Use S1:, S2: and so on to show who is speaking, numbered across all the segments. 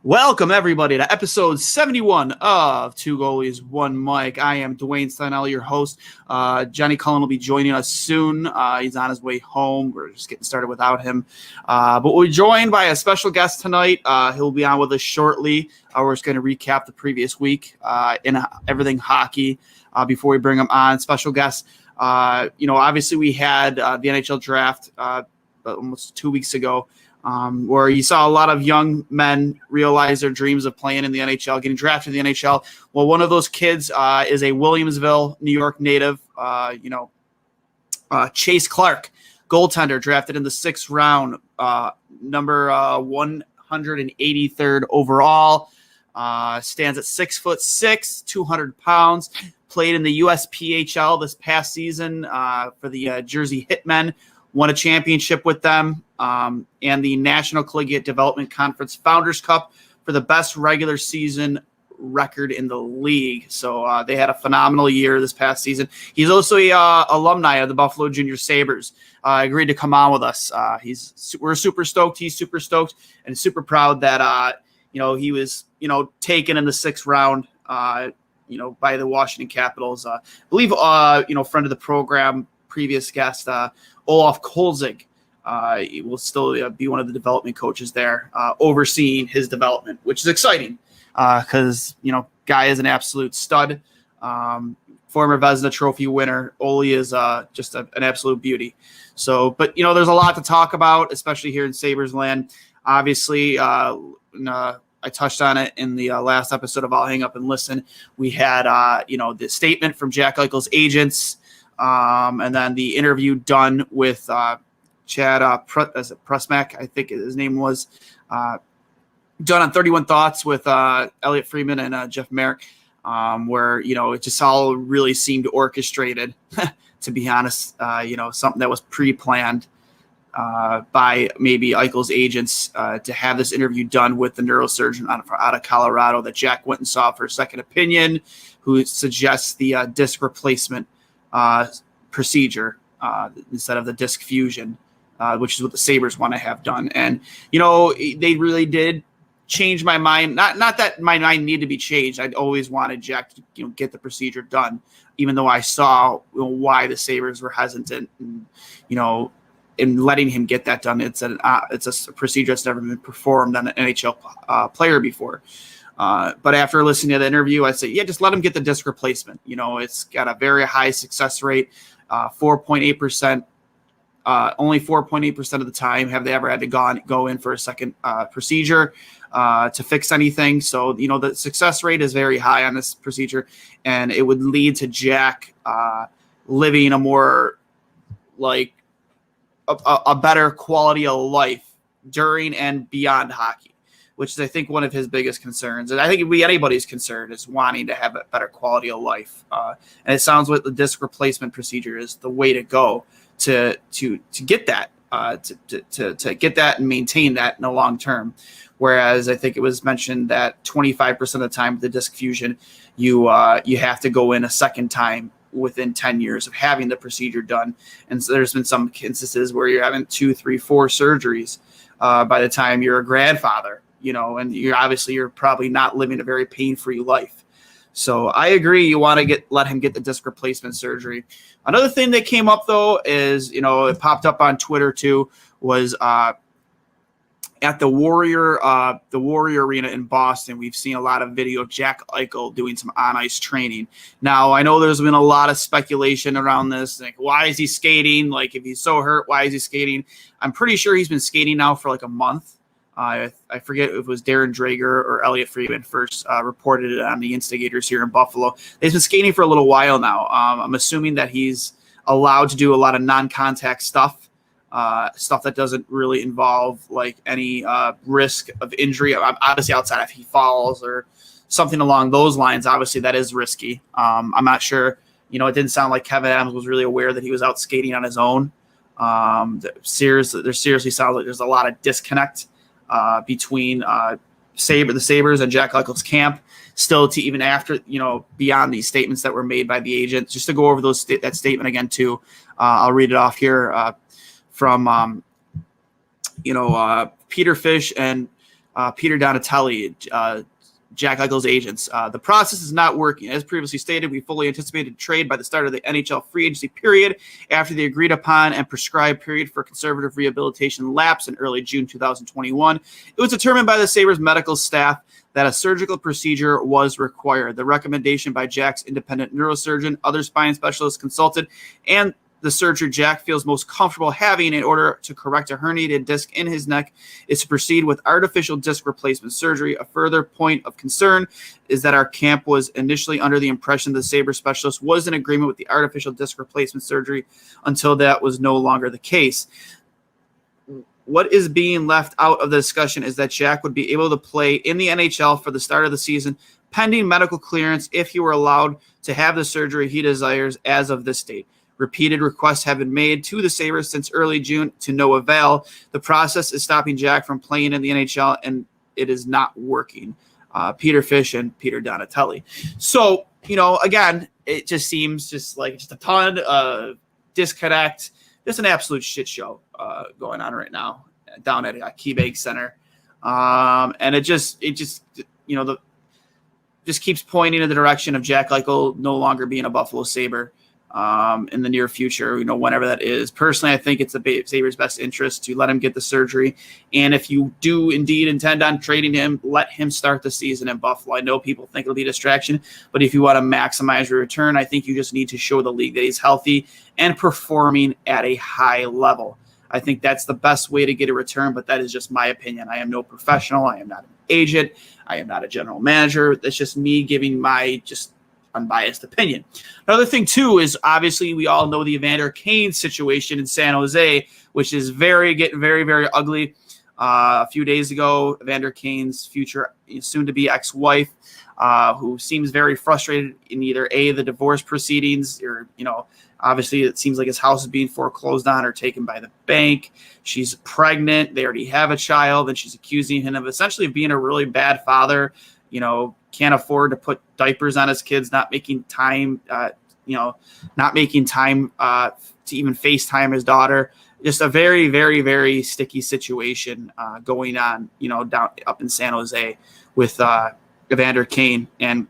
S1: Welcome, everybody, to episode 71 of Two Goalies, One Mic. I am Duane Steinell, your host. Johnny Cullen will be joining us soon. He's on his way home. We're just getting started without him. But we're joined by a special guest tonight. He'll be on with us shortly. We're just going to recap the previous week in everything hockey before we bring him on. Special guest. Obviously we had the NHL draft almost 2 weeks ago. Where you saw a lot of young men realize their dreams of playing in the NHL, getting drafted in the NHL. Well, one of those kids is a Williamsville, New York native, Chase Clark, goaltender, drafted in the 6th round, number 183rd overall, stands at 6'6", 200 pounds, played in the USPHL this past season for the Jersey Hitmen, won a championship with them, and the National Collegiate Development Conference Founders Cup for the best regular season record in the league. So they had a phenomenal year this past season. He's also a alumni of the Buffalo Junior Sabres. Agreed to come on with us. We're super stoked. He's super stoked and super proud that he was taken in the 6th round. By the Washington Capitals. I believe friend of the program, previous guest, Olaf Kolzig. He will still be one of the development coaches there, overseeing his development, which is exciting because, guy is an absolute stud. Former Vezina Trophy winner. Oli is just an absolute beauty. So, but, there's a lot to talk about, especially here in Sabres land. Obviously, I touched on it in the last episode of I'll Hang Up and Listen. We had, the statement from Jack Eichel's agents, and then the interview done with Chad Prusmack, I think his name was, done on 31 Thoughts with Elliot Freeman and Jeff Merrick, where, it just all really seemed orchestrated, to be honest, something that was pre-planned by maybe Eichel's agents to have this interview done with the neurosurgeon out of Colorado that Jack went and saw for a second opinion, who suggests the disc replacement procedure instead of the disc fusion, which is what the Sabres want to have done. And, they really did change my mind. Not that my mind needed to be changed. I'd always wanted Jack to, get the procedure done, even though I saw why the Sabres were hesitant and, in letting him get that done. It's a procedure that's never been performed on an NHL player before. But after listening to the interview, I say, just let him get the disc replacement. It's got a very high success rate, 4.8%. Only 4.8% of the time have they ever had to go in for a second procedure to fix anything. So, the success rate is very high on this procedure, and it would lead to Jack living a more a better quality of life during and beyond hockey, which is, I think, one of his biggest concerns. And I think it'd be anybody's concern is wanting to have a better quality of life. And it sounds like the disc replacement procedure is the way to go to get that, to get that and maintain that in the long term. Whereas I think it was mentioned that 25% of the time with the disc fusion, you have to go in a second time within 10 years of having the procedure done. And so there's been some instances where you're having 2, 3, 4 surgeries by the time you're a grandfather, and you're probably not living a very pain-free life. So I agree. You want to let him get the disc replacement surgery. Another thing that came up though is, it popped up on Twitter too, was at the Warrior Arena in Boston, we've seen a lot of video of Jack Eichel doing some on-ice training. Now, I know there's been a lot of speculation around this. Like, why is he skating? Like, if he's so hurt, why is he skating? I'm pretty sure he's been skating now for like a month. I forget if it was Darren Drager or Elliot Freeman first reported it on the Instigators here in Buffalo. He's been skating for a little while now. I'm assuming that he's allowed to do a lot of non-contact stuff that doesn't really involve like any risk of injury. Obviously, outside if he falls or something along those lines, obviously that is risky. I'm not sure. It didn't sound like Kevin Adams was really aware that he was out skating on his own. There seriously sounds like there's a lot of disconnect between the Sabres and Jack Eichel's camp. Still, to even after beyond these statements that were made by the agent, just to go over that statement again too. I'll read it off here. From Peter Fish and Peter Donatelli, Jack Eichel's agents. The process is not working. As previously stated, we fully anticipated trade by the start of the NHL free agency period after the agreed upon and prescribed period for conservative rehabilitation lapsed in early June 2021. It was determined by the Sabres medical staff that a surgical procedure was required. The recommendation by Jack's independent neurosurgeon, other spine specialists consulted, and the surgery Jack feels most comfortable having in order to correct a herniated disc in his neck is to proceed with artificial disc replacement surgery. A further point of concern is that our camp was initially under the impression the Sabres specialist was in agreement with the artificial disc replacement surgery until that was no longer the case. What is being left out of the discussion is that Jack would be able to play in the NHL for the start of the season, pending medical clearance if he were allowed to have the surgery he desires as of this date. Repeated requests have been made to the Sabres since early June to no avail. The process is stopping Jack from playing in the NHL, and it is not working. Peter Fish and Peter Donatelli. So, again, it just seems just a ton of disconnect. Just an absolute shit show going on right now down at KeyBank Center. And it just keeps pointing in the direction of Jack Eichel no longer being a Buffalo Sabre in the near future, whenever that is. Personally, I think it's the Sabres' best interest to let him get the surgery. And if you do indeed intend on trading him, let him start the season in Buffalo. I know people think it'll be a distraction, but if you want to maximize your return, I think you just need to show the league that he's healthy and performing at a high level. I think that's the best way to get a return, but that is just my opinion. I am no professional. I am not an agent. I am not a general manager. That's just me giving my just unbiased opinion. Another thing, too, is obviously we all know the Evander Kane situation in San Jose, which is getting very, very ugly. A few days ago, Evander Kane's future soon-to-be ex-wife, who seems very frustrated in either the divorce proceedings or, obviously it seems like his house is being foreclosed on or taken by the bank. She's pregnant. They already have a child, and she's accusing him of essentially being a really bad father. Can't afford to put diapers on his kids, not making time, to even FaceTime his daughter. Just a very, very, very sticky situation going on, down up in San Jose with Evander Kane. And,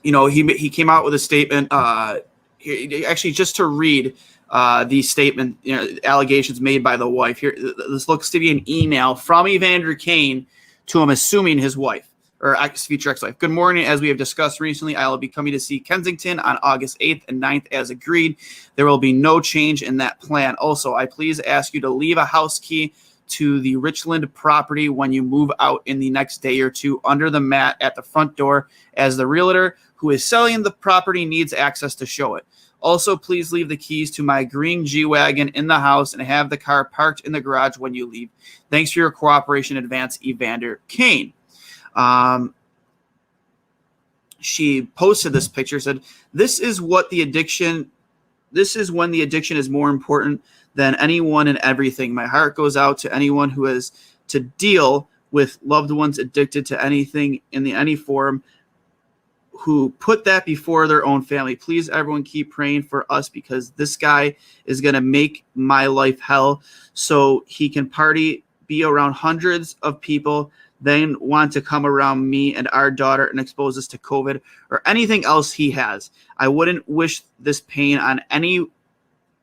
S1: he came out with a statement, actually just to read the statement, allegations made by the wife. Here, this looks to be an email from Evander Kane to, I'm assuming, his wife. Or future ex-wife. Good morning. As we have discussed recently, I will be coming to see Kensington on August 8th and 9th as agreed. There will be no change in that plan. Also, I please ask you to leave a house key to the Richland property when you move out in the next day or two under the mat at the front door, as the realtor who is selling the property needs access to show it. Also, please leave the keys to my green G-Wagon in the house and have the car parked in the garage when you leave. Thanks for your cooperation in advance, Evander Kane. She posted this picture, said, this is when the addiction is more important than anyone and everything. My heart goes out to anyone who has to deal with loved ones addicted to anything in any form, who put that before their own family. Please, everyone, keep praying for us, because this guy is going to make my life hell so he can party, be around hundreds of people, then want to come around me and our daughter and expose us to COVID or anything else he has. I wouldn't wish this pain on any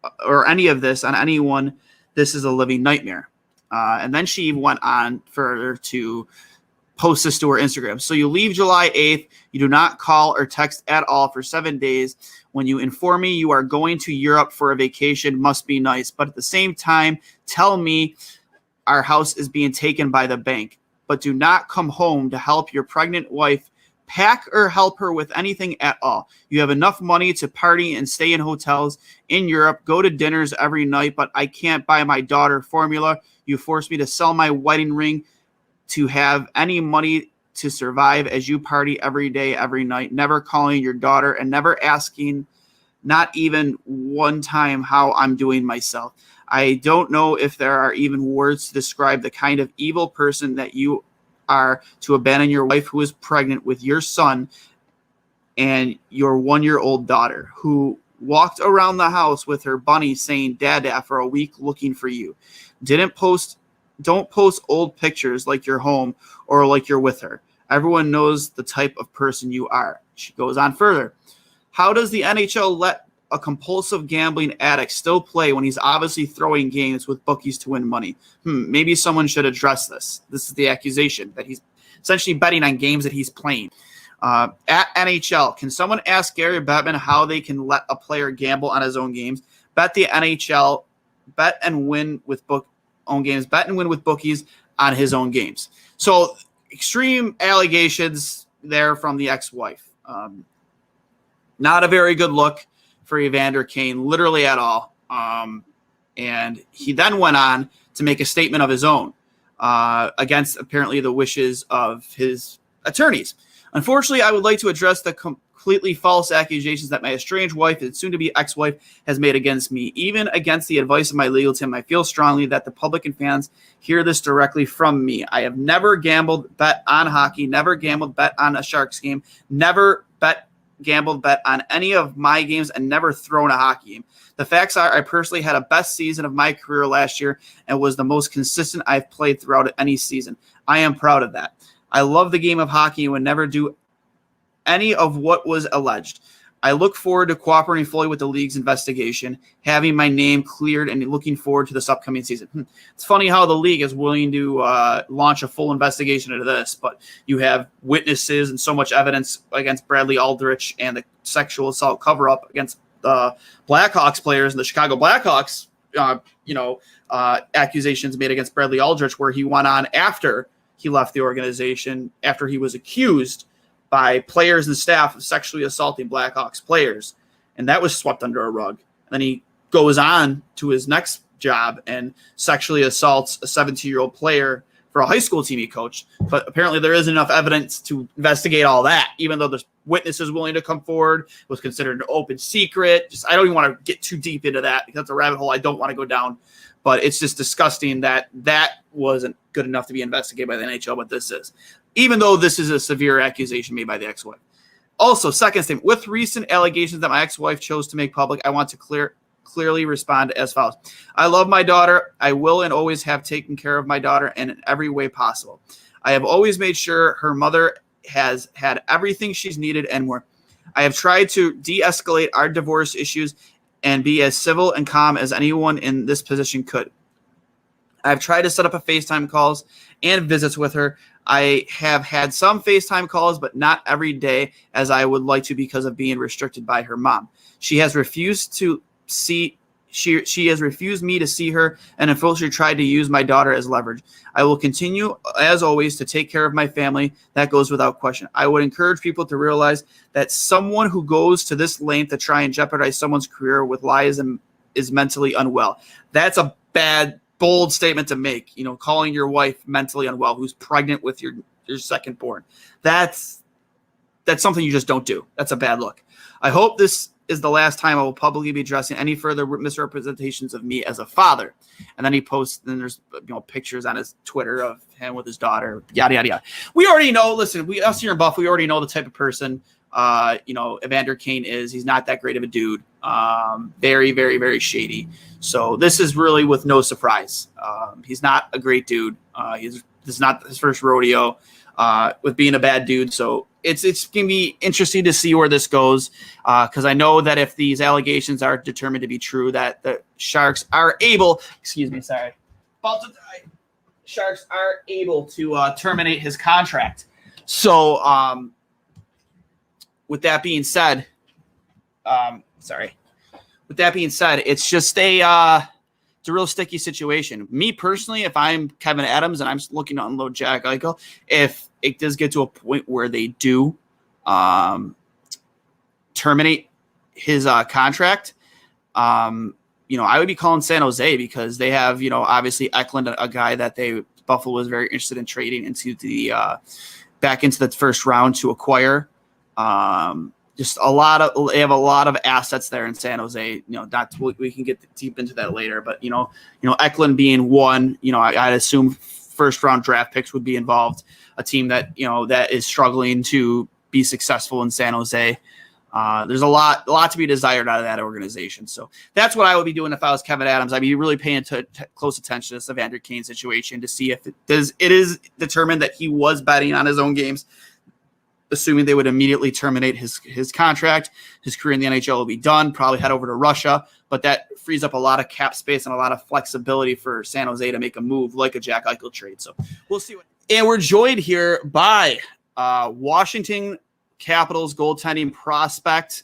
S1: of this on anyone. This is a living nightmare. And then she went on further to post this to her Instagram. So you leave July 8th. You do not call or text at all for 7 days. When you inform me you are going to Europe for a vacation, must be nice. But at the same time, tell me our house is being taken by the bank. But do not come home to help your pregnant wife pack or help her with anything at all. You have enough money to party and stay in hotels in Europe, go to dinners every night, but I can't buy my daughter formula. You force me to sell my wedding ring to have any money to survive as you party every day, every night, never calling your daughter and never asking, not even one time, how I'm doing myself. I don't know if there are even words to describe the kind of evil person that you are to abandon your wife who is pregnant with your son and your 1-year-old daughter, who walked around the house with her bunny saying "Dada" for a week looking for you. Didn't post don't post old pictures like you're home or like you're with her. Everyone knows the type of person you are. She goes on further. How does the NHL let a compulsive gambling addict still play when he's obviously throwing games with bookies to win money? Maybe someone should address this. This is the accusation that he's essentially betting on games that he's playing. At NHL, can someone ask Gary Bettman how they can let a player gamble on his own games? Bet the NHL, bet and win with own games, bet and win with bookies on his own games. So extreme allegations there from the ex-wife. Not a very good look for Evander Kane, literally at all. And he then went on to make a statement of his own against apparently the wishes of his attorneys. Unfortunately, I would like to address the completely false accusations that my estranged wife and soon-to-be ex-wife has made against me. Even against the advice of my legal team, I feel strongly that the public and fans hear this directly from me. I have never gambled, bet on hockey, never gambled, bet on a Sharks game, never gambled, bet on any of my games, and never thrown a hockey game. The facts are I personally had a best season of my career last year and was the most consistent I've played throughout any season. I am proud of that. I love the game of hockey and would never do any of what was alleged. I look forward to cooperating fully with the league's investigation, having my name cleared, and looking forward to this upcoming season. It's funny how the league is willing to launch a full investigation into this, but you have witnesses and so much evidence against Bradley Aldrich and the sexual assault cover-up against the Blackhawks players and the Chicago Blackhawks, accusations made against Bradley Aldrich, where he went on after he left the organization, after he was accused by players and staff of sexually assaulting Blackhawks players. And that was swept under a rug. And then he goes on to his next job and sexually assaults a 17-year-old player for a high school team he coached. But apparently there isn't enough evidence to investigate all that, even though there's witnesses willing to come forward. It was considered an open secret. I don't even want to get too deep into that because that's a rabbit hole I don't want to go down. But it's just disgusting that wasn't good enough to be investigated by the NHL, but this is. Even though this is a severe accusation made by the ex-wife. Also, second statement, with recent allegations that my ex-wife chose to make public, I want to clearly respond as follows. I love my daughter. I will and always have taken care of my daughter in every way possible. I have always made sure her mother has had everything she's needed and more. I have tried to de-escalate our divorce issues and be as civil and calm as anyone in this position could. I've tried to set up a FaceTime calls and visits with her. I have had some FaceTime calls, but not every day as I would like to because of being restricted by her mom. She has refused to see. She has refused me to see her and unfortunately tried to use my daughter as leverage. I will continue, as always, to take care of my family. That goes without question. I would encourage people to realize that someone who goes to this length to try and jeopardize someone's career with lies and is mentally unwell. That's a bold statement to make, calling your wife mentally unwell who's pregnant with your second born. That's something you just don't do. That's a bad look. I hope this is the last time I will publicly be addressing any further misrepresentations of me as a father. And then he posts, and there's pictures on his Twitter of him with his daughter, yada, yada, yada. We already know, listen, us here in Buffalo, we already know the type of person, Evander Kane is. He's not that great of a dude. Very, very, very shady. So this is really with no surprise. He's not a great dude. This is not his first rodeo with being a bad dude. So it's going to be interesting to see where this goes because I know that if these allegations are determined to be true, that the Sharks are able, Sharks are able to terminate his contract. So with that being said, it's just it's a real sticky situation. Me personally, if I'm Kevin Adams and I'm looking to unload Jack Eichel, if it does get to a point where they do terminate his contract, I would be calling San Jose because they have, obviously Eklund, a guy that Buffalo was very interested in trading into back into the first round to acquire. They have a lot of assets there in San Jose. We can get deep into that later, but Eklund being one, I'd assume first round draft picks would be involved. A team that that is struggling to be successful in San Jose. There's a lot to be desired out of that organization. So that's what I would be doing if I was Kevin Adams. I'd be really paying close attention to this Evander Kane situation to see if it is determined that he was betting on his own games, assuming they would immediately terminate his contract. His career in the NHL will be done, probably head over to Russia, but that frees up a lot of cap space and a lot of flexibility for San Jose to make a move like a Jack Eichel trade. So we'll see. And we're joined here by Washington Capitals goaltending prospect,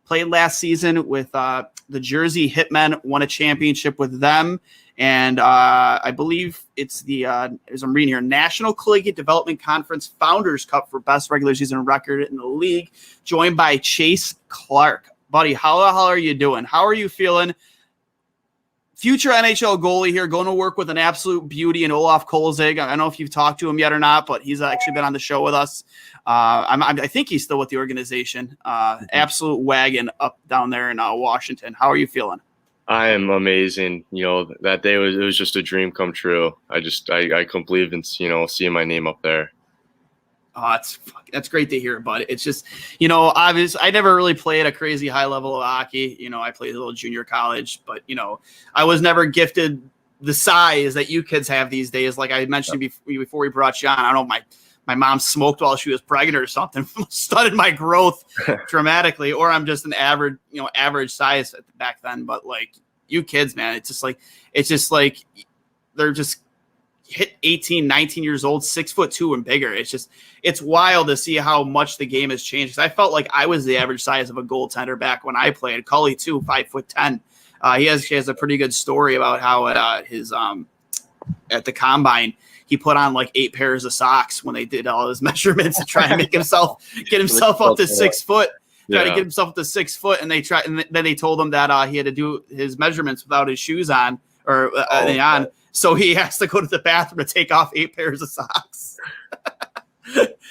S1: played last season with the Jersey Hitmen, won a championship with them. And I believe it's the, as I'm reading here, National Collegiate Development Conference Founders Cup for best regular season record in the league, joined by Chase Clark. Buddy, how the hell are you doing? How are you feeling? Future NHL goalie here, going to work with an absolute beauty in Olaf Kolzig. I don't know if you've talked to him yet or not, but he's actually been on the show with us. I think he's still with the organization. Absolute wagon up down there in Washington. How are you feeling?
S2: I am amazing. That day it was just a dream come true. I couldn't believe in seeing my name up there.
S1: Oh, that's great to hear, bud. It's just, obviously I never really played a crazy high level of hockey. I played a little junior college, but, I was never gifted the size that you kids have these days. Like I mentioned before we brought you on, I don't know, my mom smoked while she was pregnant or something, stunted my growth dramatically, or I'm just an average size back then. But like you kids, man, it's just like they're just hit 18, 19 years old, 6'2" and bigger. It's wild to see how much the game has changed. Because I felt like I was the average size of a goaltender back when I played. Cully too, 5'10". He has a pretty good story about how at his at the combine he put on like 8 pairs of socks when they did all his measurements to try and get himself up to 6 foot. Try to get himself up to 6 foot, and then they told him that he had to do his measurements without his shoes on or on. So he has to go to the bathroom to take off 8 pairs of socks.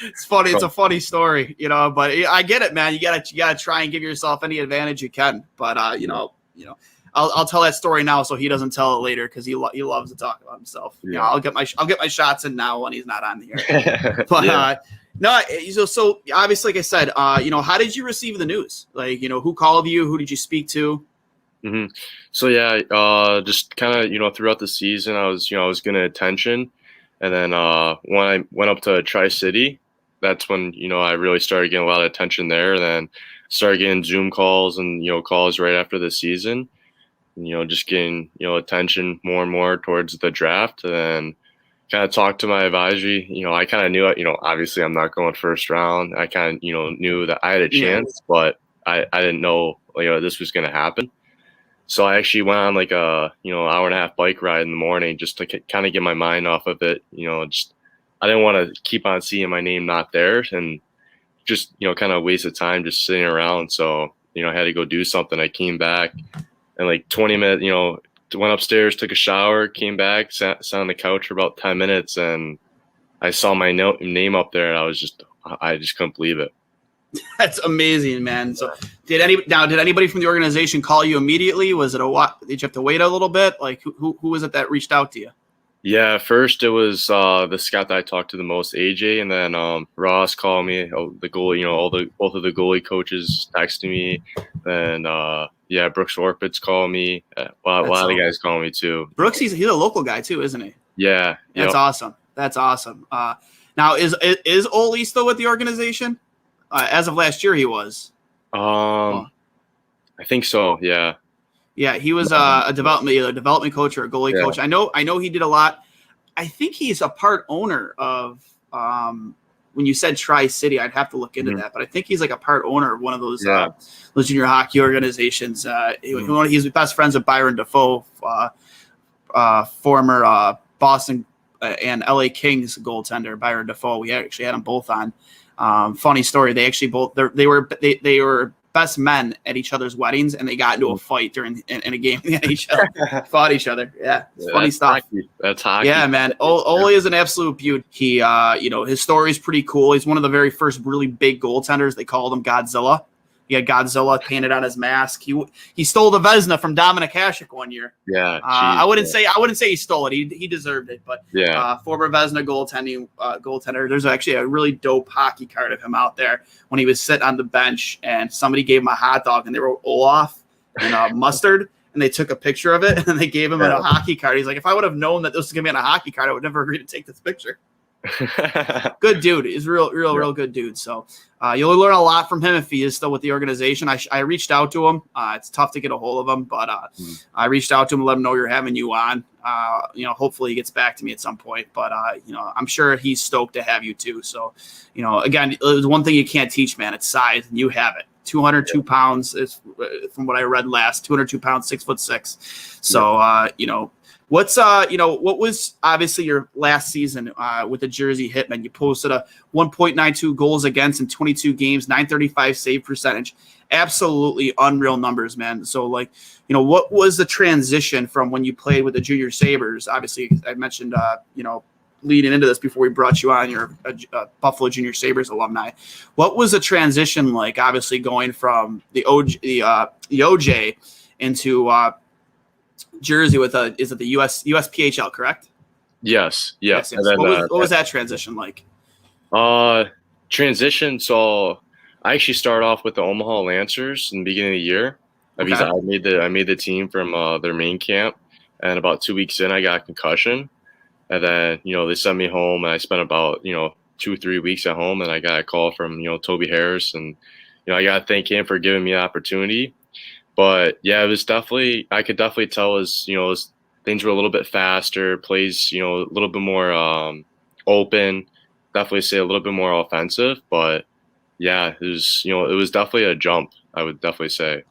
S1: It's funny. It's a funny story, but I get it, man. You gotta try and give yourself any advantage you can. But I'll tell that story now so he doesn't tell it later because he loves to talk about himself.
S2: Yeah.
S1: I'll get my shots in now when he's not on the air. But so obviously, like I said, how did you receive the news? Like, who called you? Who did you speak to?
S2: Mm-hmm. So just kind of throughout the season, I was getting attention, and then when I went up to Tri-City, that's when I really started getting a lot of attention there. And then started getting Zoom calls and calls right after the season, and, just getting attention more and more towards the draft. And then kind of talked to my advisory. I kind of knew it. Obviously I'm not going first round. I kind of knew that I had a chance, but I didn't know this was going to happen. So I actually went on like a, hour and a half bike ride in the morning just to kind of get my mind off of it. I didn't want to keep on seeing my name not there and just, kind of waste of time just sitting around. So, I had to go do something. I came back and like 20 minutes, went upstairs, took a shower, came back, sat on the couch for about 10 minutes. And I saw my name up there and I just couldn't believe it.
S1: That's amazing, man. So did anybody from the organization call you immediately? Was it did you have to wait a little bit? Like who was it that reached out to you?
S2: Yeah, first it was the scout that I talked to the most, AJ, and then Ross called me. The goalie, both of the goalie coaches texted me, and Brooks Orpitz called me. A lot of guys call me too.
S1: Brooks, he's a local guy too, isn't he?
S2: Yeah,
S1: that's awesome. That's awesome. Now is Ole still with the organization? As of last year, he was.
S2: I think so. Yeah.
S1: Yeah, he was a development coach or a goalie coach. I know he did a lot. I think he's a part owner of. When you said Tri-City, I'd have to look into that, but I think he's like a part owner of one of those junior hockey organizations. He's best friends with Byron Dafoe, former Boston and LA Kings goaltender Byron Dafoe. We actually had them both on. Funny story. They actually they were best men at each other's weddings, and they got into a fight in a game in the NHL. Fought each other. Yeah, it's funny stuff.
S2: That's hockey.
S1: Yeah, man. Ole is an absolute beaut. He, his story is pretty cool. He's one of the very first really big goaltenders. They called him Godzilla. He had Godzilla painted on his mask. He stole the Vezina from Dominik Hasek one year.
S2: Yeah,
S1: I wouldn't say he stole it. He deserved it, but former Vezina goaltender. There's actually a really dope hockey card of him out there when he was sitting on the bench and somebody gave him a hot dog and they wrote Olaf and mustard and they took a picture of it and they gave him a hockey card. He's like, if I would have known that this was gonna be on a hockey card, I would never agree to take this picture. Good dude. He's real good dude. So you'll learn a lot from him if he is still with the organization. I reached out to him. It's tough to get a hold of him, but I reached out to him and let him know you're having you on. Hopefully he gets back to me at some point, but I'm sure he's stoked to have you too. So, again, there's one thing you can't teach, man. It's size, and you have it. 202 pounds is from what I read last. 202 pounds, 6'6". So, what's what was obviously your last season with the Jersey Hitmen? You posted a 1.92 goals against in 22 games, 935 save percentage. Absolutely unreal numbers, man. So what was the transition from when you played with the Junior Sabres? Obviously, I mentioned leading into this before we brought you on, you're a Buffalo Junior Sabres alumni. What was the transition like? Obviously, going from the OJ into Jersey with is it the USPHL, correct?
S2: Yes.
S1: Yes. Then, what was that transition like?
S2: Transition. So I actually started off with the Omaha Lancers in the beginning of the year. Okay. I made the team from their main camp, and about 2 weeks in, I got a concussion, and then they sent me home, and I spent about 2-3 weeks at home, and I got a call from Toby Harris, and I got to thank him for giving me the opportunity. But yeah, it was definitely, I could definitely tell things were a little bit faster, plays, a little bit more open, definitely say a little bit more offensive. But yeah, it was definitely a jump, I would definitely say.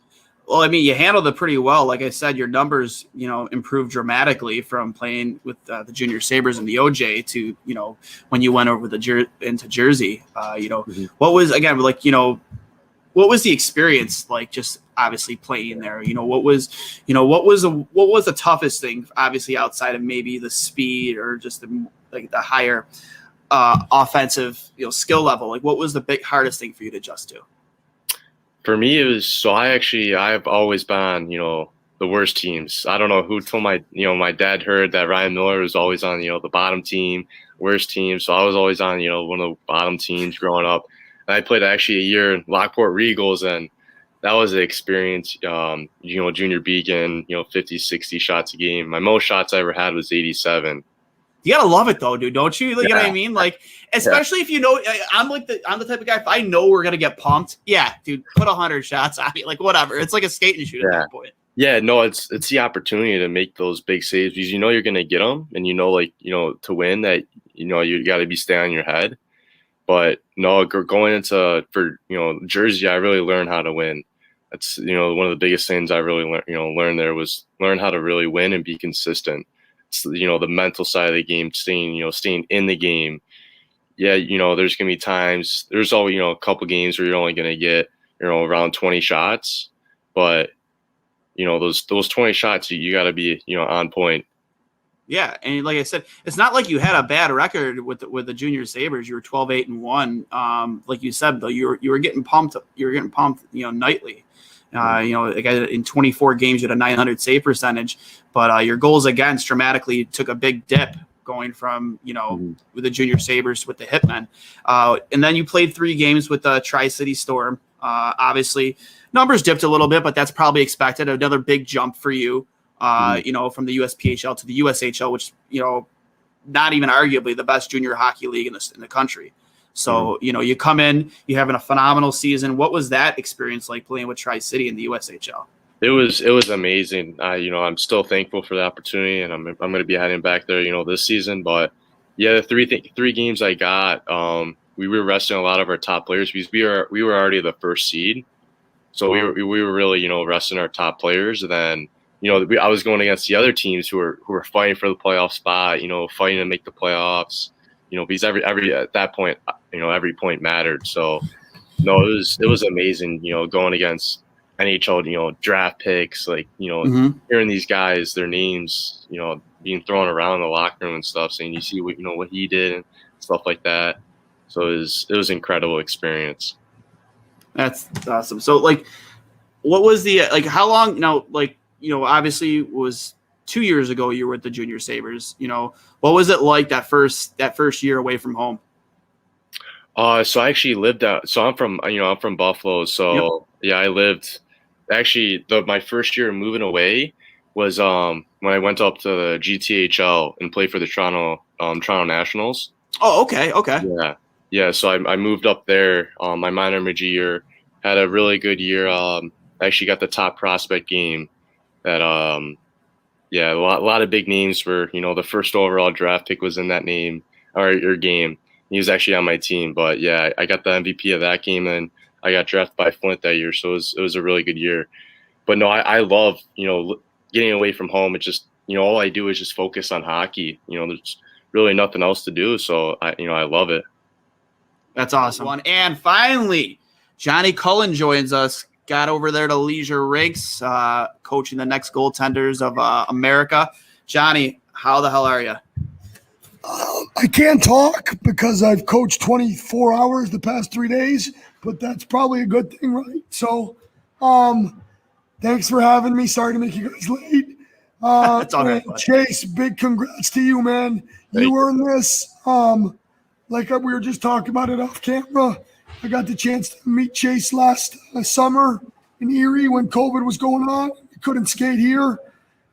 S1: Well, I mean, you handled it pretty well. Like I said, your numbers, improved dramatically from playing with the Junior Sabres and the OJ to, when you went over into Jersey. What was, again, what was the experience like? Just obviously playing there. What was the toughest thing? Obviously, outside of maybe the speed or just the higher offensive skill level. Like, what was the hardest thing for you to adjust to?
S2: For me, it was I've always been on the worst teams. I don't know who told my dad heard that Ryan Miller was always on the bottom team, worst team. So I was always on one of the bottom teams growing up. And I played actually a year in Lockport Regals, and that was an experience. Junior B getting 50, 60 shots a game. My most shots I ever had was 87.
S1: You gotta love it though, dude, don't you? You know what I mean? Like, especially if I'm the type of guy. If I know we're gonna get pumped, yeah, dude, put 100 shots on me, like whatever. It's like a skate and shoot at that point.
S2: Yeah, no, it's the opportunity to make those big saves because you're gonna get them, and to win that you got to be staying on your head. But no, going into Jersey, I really learned how to win. That's one of the biggest things I really learned there was learn how to really win and be consistent. It's, the mental side of the game, staying in the game. Yeah, there's gonna be times. There's always a couple games where you're only gonna get around 20 shots, but those 20 shots you got to be on point.
S1: Yeah, and like I said, it's not like you had a bad record with the Junior Sabres. You were 12-8-1. Like you said, though, you were getting pumped. You were getting pumped, nightly. In 24 games, you had a 900 save percentage, but your goals against dramatically took a big dip going from with the Junior Sabres with the Hitmen, and then you played 3 games with the Tri-City Storm. Obviously, numbers dipped a little bit, but that's probably expected. Another big jump for you. From the USPHL to the USHL, which, not even arguably the best junior hockey league in the country. So, you come in, you're having a phenomenal season. What was that experience like playing with Tri-City in the USHL?
S2: It was amazing. I'm still thankful for the opportunity, and I'm going to be heading back there, this season. But yeah, the three games I got, we were resting a lot of our top players because we were already the first seed. So we were really, resting our top players. And then, I was going against the other teams who were fighting for the playoff spot, fighting to make the playoffs, because every at that point, every point mattered. So, no, it was amazing, going against NHL, draft picks, like, hearing these guys, their names, being thrown around the locker room and stuff, saying you see what he did and stuff like that. So it was an incredible experience.
S1: That's awesome. So, like, what was the how long? Now, obviously, it was 2 years ago you were with the Junior Sabres. What was it like that first year away from home?
S2: So I actually lived out. So I'm from Buffalo. So yeah, I lived. Actually, my first year moving away was when I went up to the GTHL and played for the Toronto Nationals.
S1: Oh, okay.
S2: Yeah. So I moved up there. My minor midget year, had a really good year. Actually got the top prospect game. That yeah, a lot of big names were. The first overall draft pick was in that name or game. He was actually on my team, but yeah, I got the MVP of that game, and I got drafted by Flint that year, so it was a really good year. But no, I love getting away from home. It's just all I do is just focus on hockey. There's really nothing else to do, so I love it.
S1: That's awesome. And finally, Johnny Cullen joins us. Got over there to Leisure Rinks, coaching the next goaltenders of America. Johnny, how the hell are you?
S3: I can't talk because I've coached 24 hours the past 3 days, but that's probably a good thing, right? So, thanks for having me. Sorry to make you guys late.
S1: That's all right.
S3: Chase, big congrats to you, man. You earned this. Like we were just talking about it off camera. I got the chance to meet Chase last summer in Erie when COVID was going on. He couldn't skate here.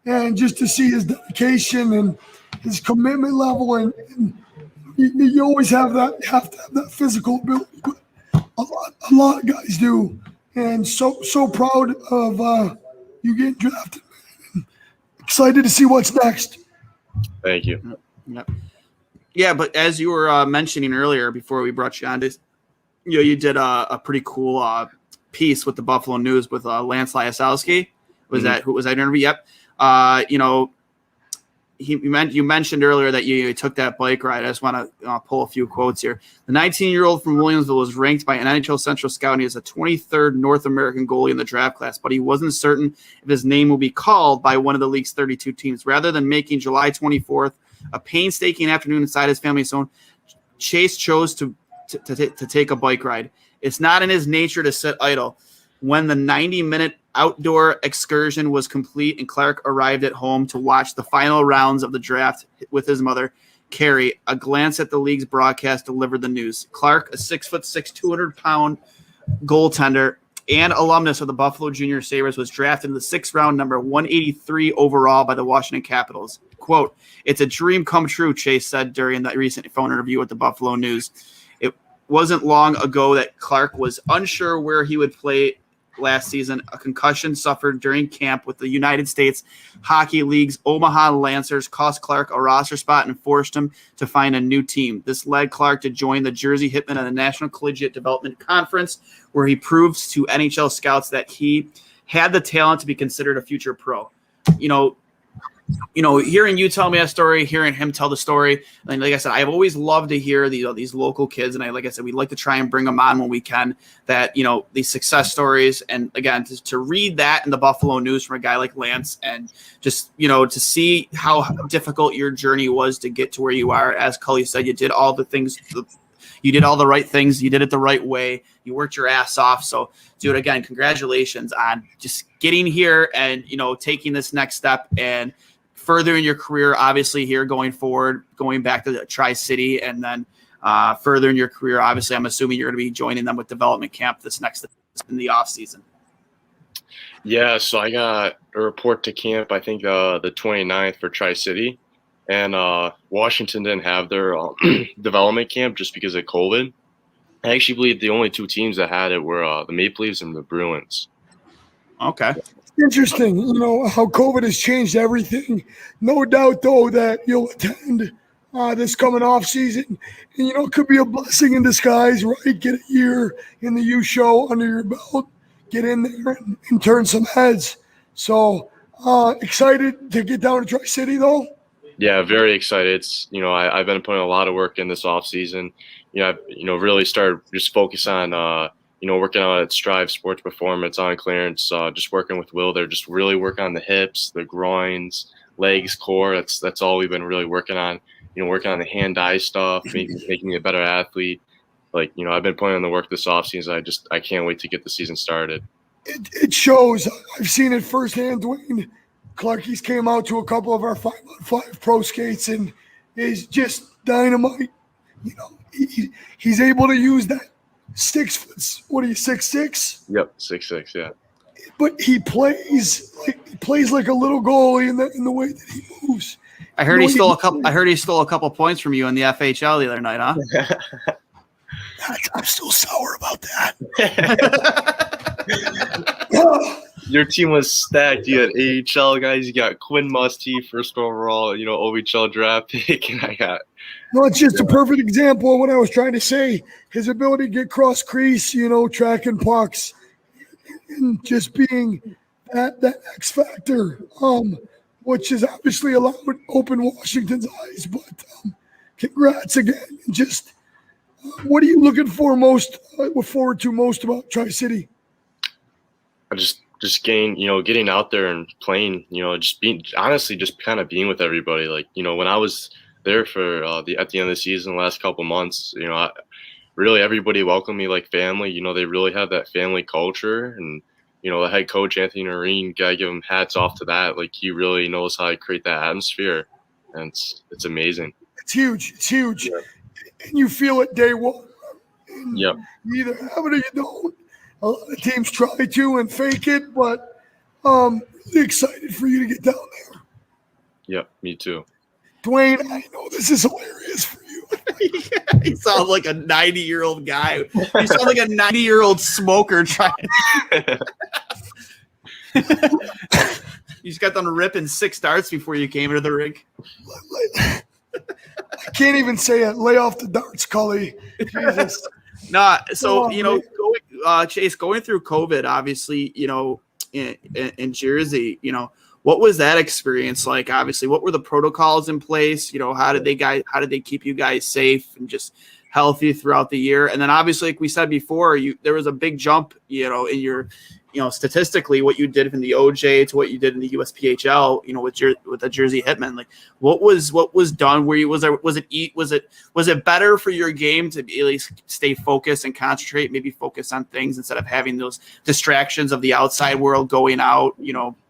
S3: And just to see his dedication and his commitment level, and you always have to have that physical ability, but a lot of guys do. And so proud of you getting drafted. Excited to see what's next.
S2: Thank you.
S1: Yep. Yeah, but as you were mentioning earlier, before we brought you on, you did a pretty cool piece with the Buffalo News with Lance Lyasowski. Was that who was that interview? Yep. You mentioned earlier that you took that bike ride. I just want to pull a few quotes here. The 19-year-old from Williamsville was ranked by NHL Central Scouting as the 23rd North American goalie in the draft class, but he wasn't certain if his name will be called by one of the league's 32 teams. Rather than making July 24th a painstaking afternoon inside his family's home, Chase chose to take a bike ride. It's not in his nature to sit idle. When the 90-minute outdoor excursion was complete and Clark arrived at home to watch the final rounds of the draft with his mother, Carrie, a glance at the league's broadcast delivered the news. Clark, a 6'6", 200-pound goaltender and alumnus of the Buffalo Junior Sabres, was drafted in the 6th round, number 183 overall by the Washington Capitals. Quote, "It's a dream come true," Chase said during that recent phone interview with the Buffalo News. It wasn't long ago that Clark was unsure where he would play last season. A concussion suffered during camp with the United States Hockey League's Omaha Lancers cost Clark a roster spot and forced him to find a new team. This led Clark to join the Jersey Hitmen at the National Collegiate Development Conference, where he proves to NHL scouts that he had the talent to be considered a future pro. Hearing you tell me a story, hearing him tell the story, and like I said, I've always loved to hear these local kids, and like I said, we like to try and bring them on when we can. That these success stories, and again, to read that in the Buffalo News from a guy like Lance, and just to see how difficult your journey was to get to where you are. As Cully said, you did all the things. You did all the right things. You did it the right way. You worked your ass off. So, dude, again, congratulations on just getting here and taking this next step and furthering your career, obviously, here going forward, going back to the Tri-City, and then furthering your career. Obviously, I'm assuming you're going to be joining them with development camp this next in the off season.
S2: Yeah, so I got a report to camp, I think the 29th for Tri-City, and Washington didn't have their development camp just because of COVID. I actually believe the only two teams that had it were the Maple Leafs and the Bruins.
S1: Okay.
S3: Interesting, how COVID has changed everything. No doubt, though, that you'll attend this coming off season. And, it could be a blessing in disguise, right? Get a year in the U show under your belt, get in there and turn some heads. So excited to get down to Tri-City, though.
S2: Yeah, very excited. It's, I've been putting a lot of work in this off season. I've really started just focus on working on at Strive Sports Performance on clearance, just working with Will. They're just really working on the hips, the groins, legs, core. That's all we've been really working on. Working on the hand-eye stuff, making me a better athlete. like, I've been putting in the work this offseason. I can't wait to get the season started.
S3: It shows. I've seen it firsthand. Duane Clarkie's came out to a couple of our 5-on-5 pro skates and is just dynamite. He's able to use that 6 foot. What are you, 6'6"?
S2: Yep, 6'6", yeah.
S3: But he plays like a little goalie in the way that he moves.
S1: I heard he stole a couple points from you in the FHL the other night, huh?
S3: I'm still sour about that.
S2: Your team was stacked. You had AHL guys. You got Quinn Musty, first overall, OHL draft pick, and I got.
S3: No, it's just a perfect example of what I was trying to say. His ability to get cross crease, tracking pucks, and just being that X factor, which is obviously allowed open Washington's eyes. But congrats again. Just what are you looking for most? Look forward to most about Tri-City?
S2: I just getting out there and playing. Just kind of being with everybody. Like when I was there for at the end of the season, the last couple months, really everybody welcomed me like family. They really have that family culture, and the head coach Anthony Noreen, gotta give him hats off to that. Like he really knows how to create that atmosphere, and it's amazing.
S3: It's huge. Yeah. And you feel it day one.
S2: Yep.
S3: You either have it or you don't. A lot of teams try to and fake it, but really excited for you to get down there.
S2: Yep, me too.
S3: Duane, I know this is hilarious for you.
S1: He sounds like a 90-year-old guy. You sound like a 90-year-old smoker trying. You just got done ripping 6 darts before you came into the rink.
S3: I can't even say it. Lay off the darts, Cully. Jesus.
S1: Nah, so Chase, going through COVID, obviously, in Jersey, what was that experience like? Obviously, what were the protocols in place? How did they keep you guys safe and just healthy throughout the year? And then obviously, like we said before, there was a big jump, in your, statistically what you did from the OJ to what you did in the USPHL, with the Jersey Hitmen. Like what was done? Was it better for your game to at least stay focused and concentrate, maybe focus on things instead of having those distractions of the outside world going out,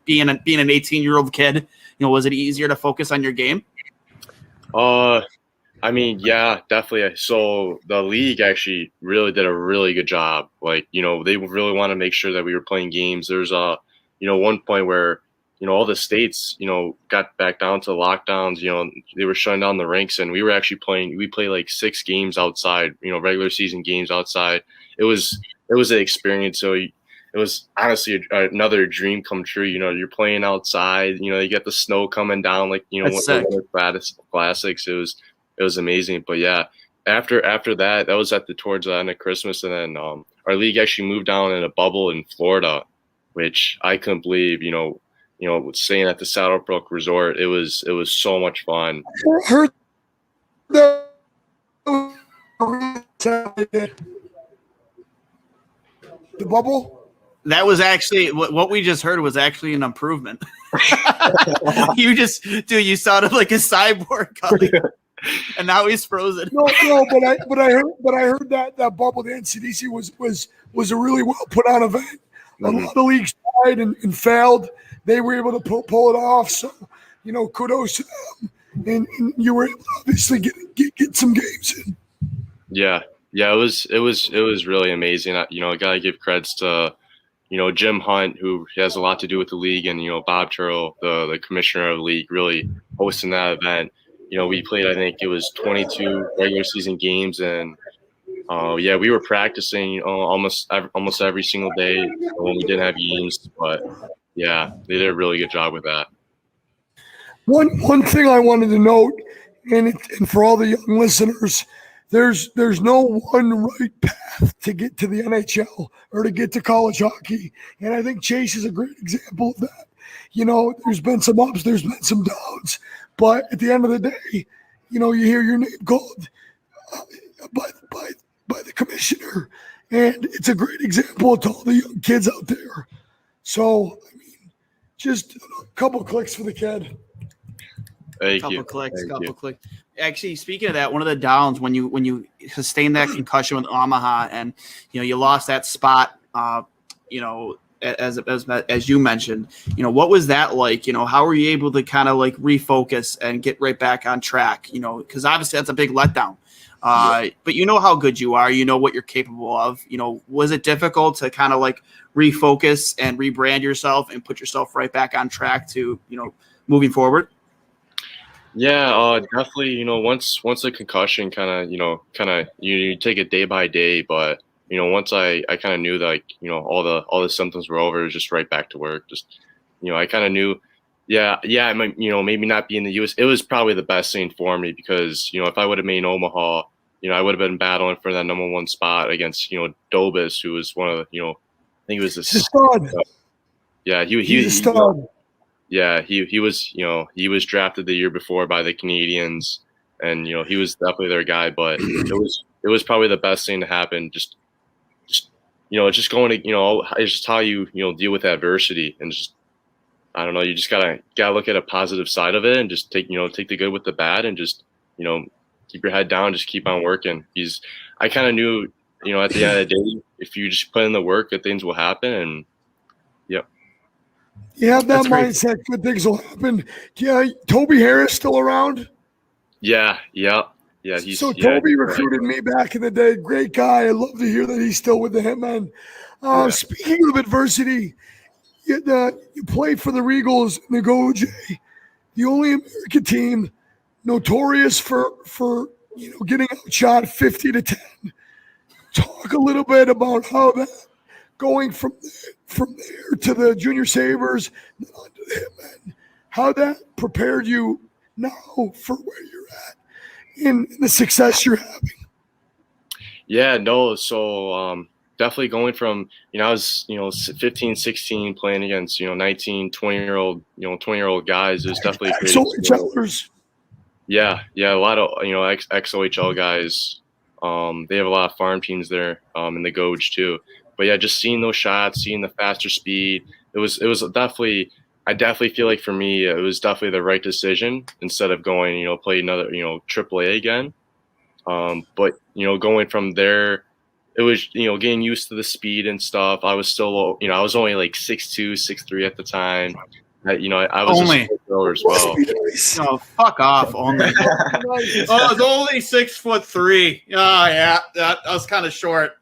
S1: being an 18-year-old kid, was it easier to focus on your game?
S2: I mean, yeah, definitely. So the league actually really did a really good job. Like, they really want to make sure that we were playing games. There's one point where, all the states, got back down to lockdowns, they were shutting down the rinks, and we were actually we played like 6 games outside, regular season games outside. It was an experience. So it was honestly another dream come true. You're playing outside, you get the snow coming down, like, the classics. It was amazing. But yeah, after that was towards the end of Christmas, and then our league actually moved down in a bubble in Florida, which I couldn't believe. Staying at the Saddlebrook Resort, it was so much fun.
S3: I heard that the bubble.
S1: That was actually what we just heard was actually an improvement. You sounded like a cyborg, Cully. And now he's frozen.
S3: No, but I heard that bubble, the NCDC was a really well put on event. A lot of leagues tried and failed. They were able to pull it off. So, kudos to them. And you were able to obviously get some games in.
S2: Yeah, it was really amazing. I gotta give credits to Jim Hunt, who has a lot to do with the league, and Bob Turrell, the commissioner of the league, really hosting that event. We played, I think it was 22 regular season games, and we were practicing almost every single day when we didn't have games. But yeah, they did a really good job with that.
S3: One thing I wanted to note, and for all the young listeners, there's no one right path to get to the NHL or to get to college hockey, and I think Chase is a great example of that. There's been some ups, there's been some downs. But at the end of the day, you hear your name called by the commissioner, and it's a great example to all the young kids out there. So, I mean, just a couple clicks for the kid.
S2: Thank
S1: couple
S2: you.
S1: clicks.
S2: Thank you.
S1: Actually, speaking of that, one of the downs when you sustained that concussion with Omaha, and you lost that spot. As you mentioned, what was that like? How were you able to kind of like refocus and get right back on track? Because obviously that's a big letdown. But you know how good you are. You know what you're capable of. Was it difficult to kind of like refocus and rebrand yourself and put yourself right back on track to moving forward?
S2: Yeah, definitely. Once the concussion kind of you take it day by day, but once I kind of knew that all the symptoms were over, it was just right back to work. Just I kind of knew, I might maybe not be in the U.S. It was probably the best thing for me because if I would have made Omaha, I would have been battling for that number one spot against Dobis, who was one of the I think he was the
S3: stud.
S2: Yeah,
S3: he's a stud.
S2: Yeah, he was drafted the year before by the Canadians, and he was definitely their guy. But it was probably the best thing to happen. Just going to it's just how you deal with adversity, and just I don't know. You just gotta look at a positive side of it, and just take the good with the bad, and just keep your head down, just keep on working. I kind of knew at the end of the day, if you just put in the work, that things will happen, and yep.
S3: You have that mindset, good things will happen. Yeah, Toby Harris still around?
S2: Yeah.
S3: Toby recruited me back in the day. Great guy. I love to hear that he's still with the Hitmen. Speaking of adversity, you played for the Regals and the GOJ, the only American team notorious for getting outshot 50-10. Talk a little bit about how that going from there to the Junior Sabres, then on to the Hitmen, how that prepared you now for where you're at in the success you're having.
S2: Yeah, no. So definitely going from, I was, 15, 16 playing against, 19, 20-year-old guys. It was definitely great.
S3: OHLers.
S2: Yeah. A lot of, ex-OHL guys. They have a lot of farm teams there in the Goj too. But yeah, just seeing those shots, seeing the faster speed, it was definitely, I definitely feel like for me, it was definitely the right decision instead of going, play another, AAA again. But, going from there, it was, getting used to the speed and stuff. I was still, I was only like 6'2", 6'3" at the time. I was
S1: only
S2: a thrower as well.
S1: No, fuck off. Only. I was only 6'3". Oh yeah, that was kind of short.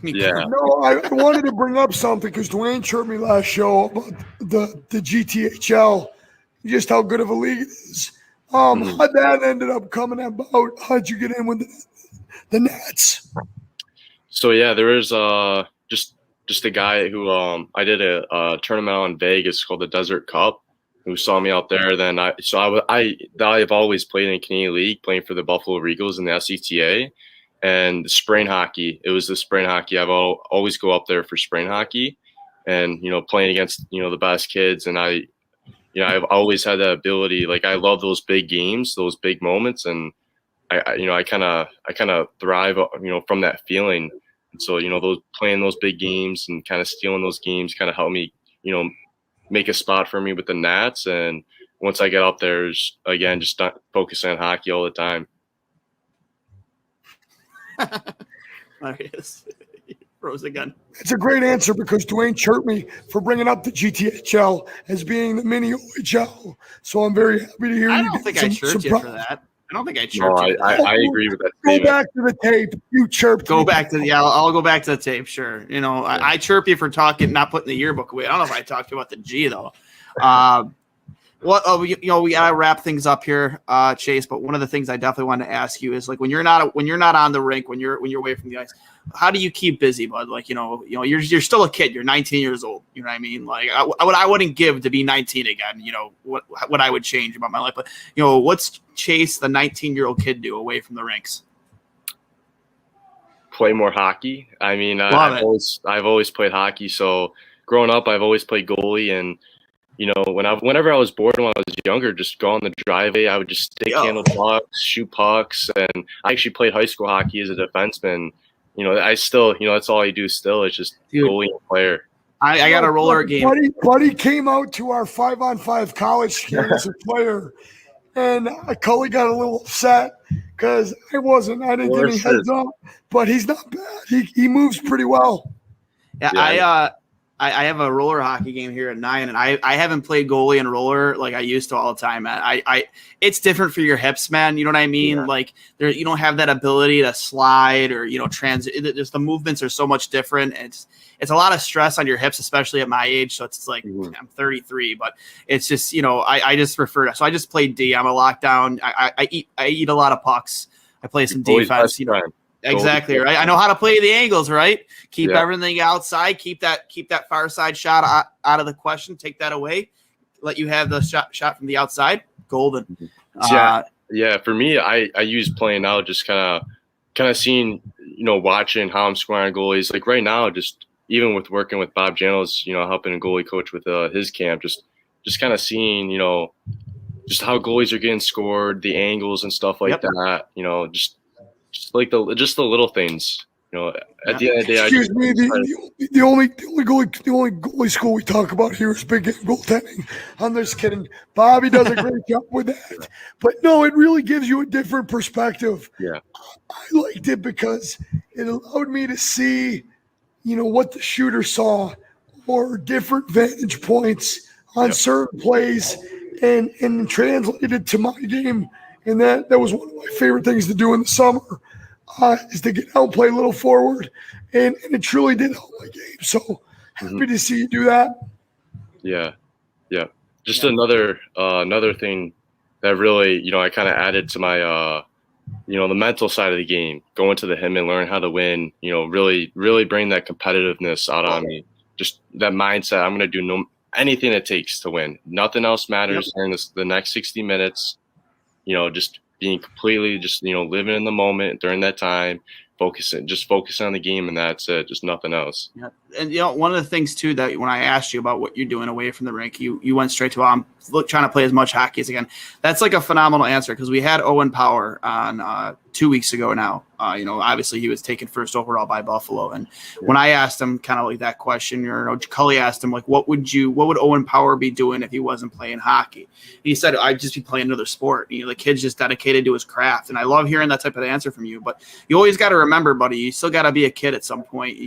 S2: Yeah.
S3: No, I wanted to bring up something because Duane chirped me last show about the GTHL, just how good of a league it is. How'd that ended up coming about? How'd you get in with the Nats?
S2: So yeah, there was just a guy who I did a tournament out in Vegas called the Desert Cup, who saw me out there. Then I've always played in Canadian League, playing for the Buffalo Regals in the SCTA. And spring hockey, it was the spring hockey. I've always go up there for spring hockey, and playing against the best kids. And I've always had that ability. Like I love those big games, those big moments, and I kind of thrive from that feeling. And so those playing those big games and kind of stealing those games kind of helped me make a spot for me with the Nats. And once I get up there, again just focusing on hockey all the time.
S1: There he is. He froze again.
S3: It's a great answer because Duane chirped me for bringing up the GTHL as being the mini OHL. So I'm very happy to hear you.
S1: I don't think I chirped you for that. I don't think I chirped you.
S2: I agree with that.
S3: Go back to the tape. You chirped.
S1: Go back to I'll go back to the tape. Sure. I chirp you for not putting the yearbook away. I don't know if I talked about the G though. We gotta wrap things up here, Chase. But one of the things I definitely wanted to ask you is like when you're not on the rink, when you're away from the ice, how do you keep busy, bud? Like you're still a kid. You're 19 years old. You know what I mean? Like I wouldn't give to be 19 again. What I would change about my life. But what's Chase, the 19-year-old kid, do away from the rinks?
S2: Play more hockey. I mean, I've always played hockey. So growing up, I've always played goalie and. Whenever I was bored when I was younger, just go on the driveway. I would just stick handle pucks, shoot pucks, and I actually played high school hockey as a defenseman. I still, that's all I do still. It's just goalie and player.
S1: I got a roller game.
S3: Buddy came out to our 5-on-5 college game as a player. and Cully got a little upset because I didn't get any heads up, but he's not bad. He moves pretty well.
S1: Yeah, I have a roller hockey game here at 9, and I haven't played goalie and roller like I used to all the time, man. It's different for your hips, man. You know what I mean?
S2: Yeah.
S1: Like you don't have that ability to slide or transit. Just the movements are so much different. It's a lot of stress on your hips, especially at my age. So it's like I'm 33, but it's just I just prefer to. So I just play D. I'm a lockdown. I eat a lot of pucks. I play some defense. Exactly right. I know how to play the angles, right? Keep everything outside. Keep that far side shot out of the question. Take that away. Let you have the shot from the outside. Golden.
S2: Yeah. For me, I use playing out, just kind of seeing, watching how I'm scoring goalies. Like right now, just even with working with Bob Janos, helping a goalie coach with his camp, just kind of seeing, just how goalies are getting scored, the angles and stuff like that. Just the little things, at the end of the day.
S3: Excuse me, the only goalie school we talk about here is big game goaltending. I'm just kidding. Bobby does a great job with that, but no, it really gives you a different perspective.
S2: Yeah,
S3: I liked it because it allowed me to see, what the shooter saw or different vantage points on certain plays, and translated to my game. And that was one of my favorite things to do in the summer, is to get out and play a little forward. And it truly did help my game. So happy to see you do that.
S2: Yeah. Yeah. Just another thing that really, I kind of added to my, the mental side of the game, going to the him and learn how to win, really, really bring that competitiveness out on me. Just that mindset. I'm going to do anything it takes to win. Nothing else matters during the next 60 minutes. Just being completely living in the moment during that time, focusing on the game, and that's it, just nothing else.
S1: Yeah. And one of the things too, that when I asked you about what you're doing away from the rink, you went straight to trying to play as much hockey as again. That's like a phenomenal answer, because we had Owen Power on 2 weeks ago now. Obviously he was taken first overall by Buffalo, and when I asked him kind of like that question, Cully asked him like, what would Owen Power be doing if he wasn't playing hockey? And he said, I'd just be playing another sport. The kid's just dedicated to his craft, and I love hearing that type of answer from you. But you always got to remember, buddy, you still got to be a kid at some point.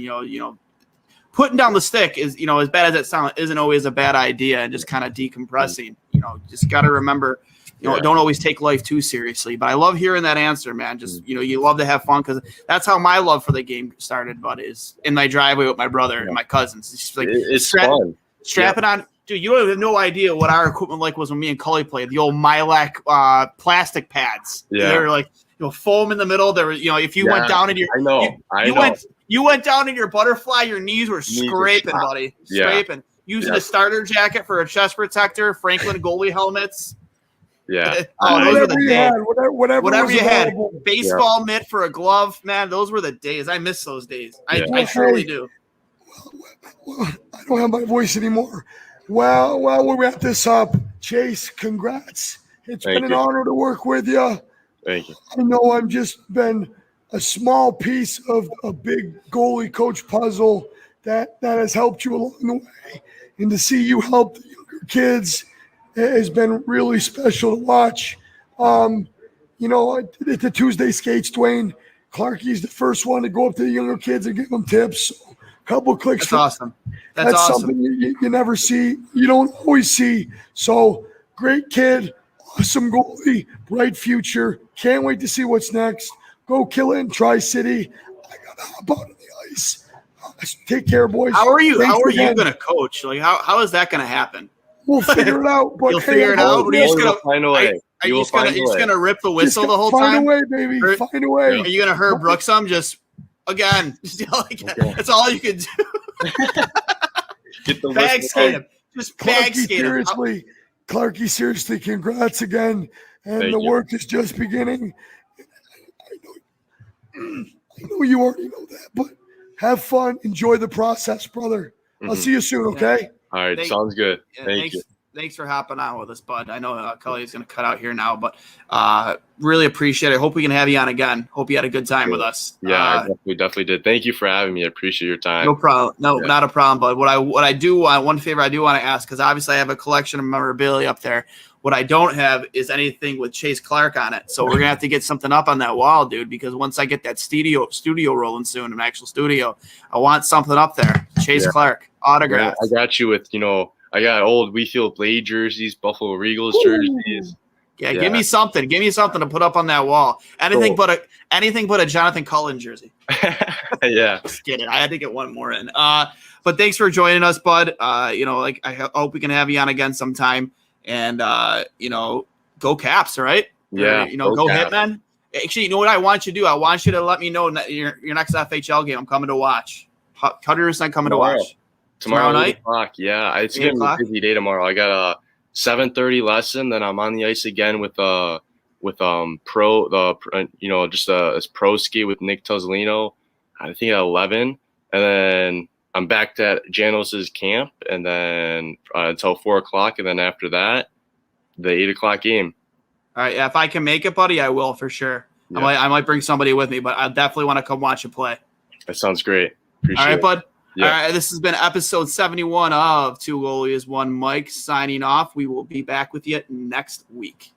S1: Putting down the stick is, as bad as it sounds, isn't always a bad idea, and just kind of decompressing. Just got to remember, don't always take life too seriously. But I love hearing that answer, man. Just, you love to have fun, because that's how my love for the game started, bud, is in my driveway with my brother and my cousins. It's just like
S2: it's fun.
S1: Strap it on. Dude, you have no idea what our equipment was when me and Cully played. The old Milac plastic pads.
S2: Yeah.
S1: They were like, foam in the middle. There was, if you went down into your, you went down in your butterfly, your knees were scraping, buddy. Scraping. Using a starter jacket for a chest protector, Franklin goalie helmets.
S2: Yeah.
S3: Whatever you had, whatever
S1: you had. Baseball mitt for a glove, man. Those were the days. I miss those days. I truly do.
S3: Well, I don't have my voice anymore. Well, we'll wrap this up. Chase, congrats. It's been an honor to work with you.
S2: Thank you.
S3: I know I've just been a small piece of a big goalie coach puzzle that has helped you along the way. And to see you help the younger kids has been really special to watch. At the Tuesday skates, Duane, Clarkie's the first one to go up to the younger kids and give them tips. So a couple of clicks.
S1: That's awesome. That's awesome.
S3: Something you never see. You don't always see. So great kid, awesome goalie, bright future. Can't wait to see what's next. Go kill it in Tri-City. I got to hop out on the ice. Take care, boys.
S1: How are you going to coach? Like, how is that going to happen?
S3: We'll figure it out. But
S1: you'll figure it out. Are you just going to
S2: find a way?
S1: Are you just going to rip the whistle the whole time?
S3: Find a way, baby. Find a way.
S1: Are you going to Herb Brooks some? Just again. That's all you can do.
S2: Get the
S1: bag skate him. Just bag skate him.
S3: Clarkie, seriously, congrats again. And
S2: Thank
S3: the
S2: you.
S3: work is just beginning. I know you already know that, but have fun. Enjoy the process, brother. I'll see you soon, okay?
S2: All right, sounds good. Thank you.
S1: Thanks for hopping on with us, bud. I know Cully is going to cut out here now, but really appreciate it. Hope we can have you on again. Hope you had a good time with us.
S2: Yeah, we definitely did. Thank you for having me. I appreciate your time.
S1: No problem. Not a problem, bud. What I do want, one favor I do want to ask, because obviously I have a collection of memorabilia up there. What I don't have is anything with Chase Clark on it. So we're gonna have to get something up on that wall, dude. Because once I get that studio rolling soon, an actual studio, I want something up there. Chase Clark autograph.
S2: Yeah, I got you with I got old Wheatfield Blade jerseys, Buffalo Eagles jerseys.
S1: Yeah, give me something. Give me something to put up on that wall. Anything but a Jonathan Cullen jersey.
S2: Yeah.
S1: Just kidding. I had to get one more in. But thanks for joining us, bud. I hope we can have you on again sometime. And go Caps, right?
S2: Yeah.
S1: Or, go Hitmen. Actually, you know what I want you to do? I want you to let me know your next FHL game. I'm coming to watch. Cutters, I'm coming to watch.
S2: Tomorrow night?
S1: 8 o'clock.
S2: Yeah, it's going to be a busy day tomorrow. I got a 7:30 lesson, then I'm on the ice again with pro ski with Nick Tuzolino, I think at 11, and then I'm back at Janos's camp, and then until 4 o'clock, and then after that, the 8 o'clock game.
S1: All right, yeah, if I can make it, buddy, I will for sure. Yeah. I might bring somebody with me, but I definitely want to come watch you play.
S2: That sounds great. Appreciate
S1: All right,
S2: it.
S1: bud.
S2: Yeah.
S1: All right, this has been episode 71 of Two Goalies, One Mike signing off. We will be back with you next week.